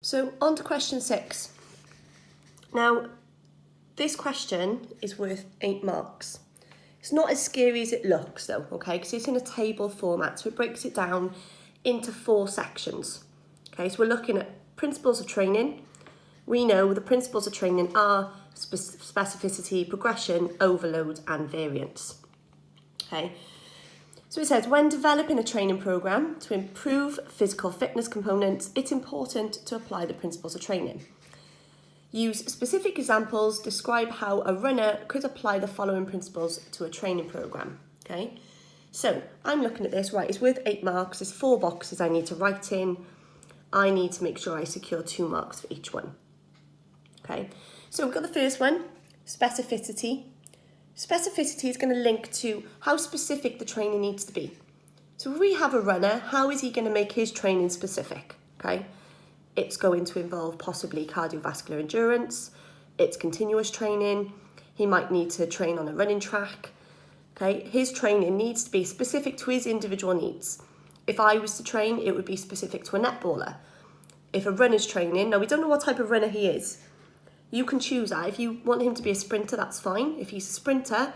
So on to question 6. Now, this question is worth 8 marks. It's not as scary as it looks though, okay, because it's in a table format, so it breaks it down into 4 sections. Okay, so we're looking at principles of training. We know the principles of training are specificity, progression, overload, and variance. Okay, so it says, when developing a training program to improve physical fitness components, it's important to apply the principles of training. Use specific examples, describe how a runner could apply the following principles to a training program. Okay, so I'm looking at this, right, it's worth 8 marks, there's 4 boxes I need to write in. I need to make sure I secure 2 marks for each one. Okay, so we've got the first one, specificity. Specificity is going to link to how specific the training needs to be. So if we have a runner, how is he going to make his training specific? Okay, it's going to involve possibly cardiovascular endurance, it's continuous training, he might need to train on a running track. Okay, his training needs to be specific to his individual needs. If I was to train, it would be specific to a netballer. If a runner's training, now we don't know what type of runner he is. You can choose that. If you want him to be a sprinter, that's fine. If he's a sprinter,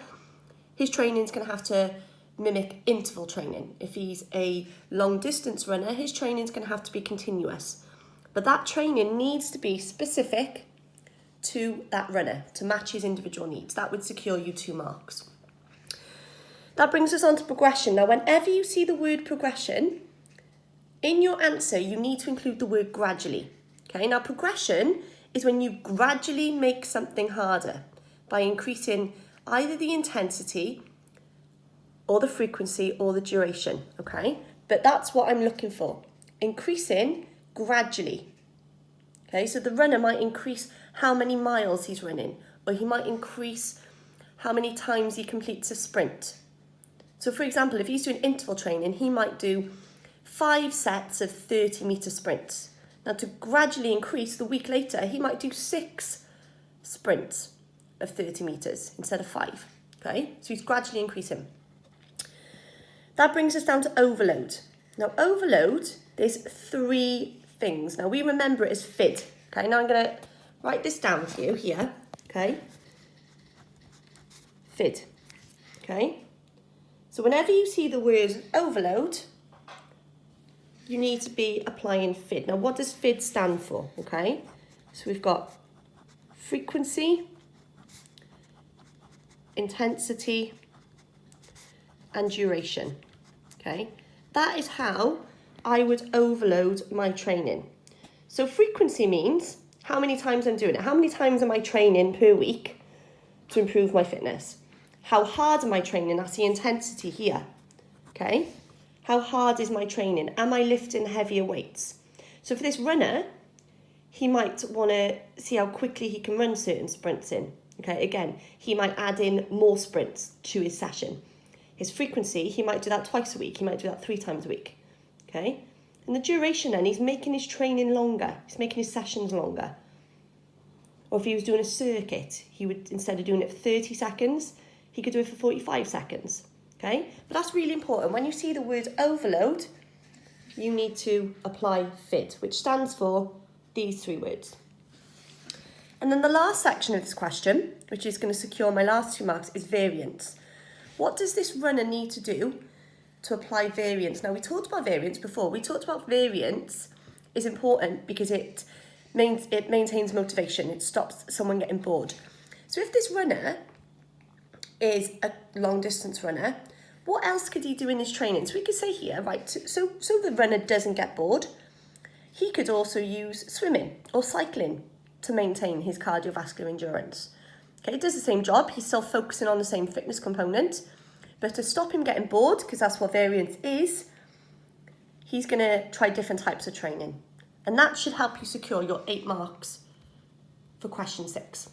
his training is going to have to mimic interval training. If he's a long distance runner, his training is going to have to be continuous. But that training needs to be specific to that runner to match his individual needs. That would secure you 2 marks. That brings us on to progression. Now, whenever you see the word progression, in your answer, you need to include the word gradually. Okay, now progression is when you gradually make something harder by increasing either the intensity or the frequency or the duration, okay? But that's what I'm looking for, increasing gradually. Okay, so the runner might increase how many miles he's running, or he might increase how many times he completes a sprint. So for example, if he's doing interval training, he might do 5 sets of 30-metre sprints. Now, to gradually increase, the week later, he might do 6 sprints of 30 metres instead of 5, okay? So he's gradually increasing. That brings us down to overload. Now, overload, there's 3 things. Now, we remember it as FID, okay? Now, I'm going to write this down for you here, okay? FID, okay? So whenever you see the word overload, you need to be applying FID. Now, what does FID stand for, okay? So we've got frequency, intensity, and duration, okay? That is how I would overload my training. So frequency means how many times I'm doing it. How many times am I training per week to improve my fitness? How hard am I training? That's the intensity here, okay? How hard is my training? Am I lifting heavier weights? So for this runner, he might want to see how quickly he can run certain sprints in. Okay, again, he might add in more sprints to his session. His frequency, he might do that twice a week. He might do that 3 times a week. Okay, and the duration then, he's making his training longer. He's making his sessions longer. Or if he was doing a circuit, he would, instead of doing it for 30 seconds, he could do it for 45 seconds. Okay, but that's really important. When you see the word overload, you need to apply FID, which stands for these 3 words. And then the last section of this question, which is going to secure my last 2 marks, is variance. What does this runner need to do to apply variance? Now, we talked about variance before. We talked about variance is important because it maintains motivation. It stops someone getting bored. So if this runner is a long distance runner, what else could he do in his training? So we could say here, right, so the runner doesn't get bored, he could also use swimming or cycling to maintain his cardiovascular endurance. Okay, it does the same job, he's still focusing on the same fitness component, but to stop him getting bored, because that's what variance is, he's going to try different types of training. And that should help you secure your 8 marks for question 6.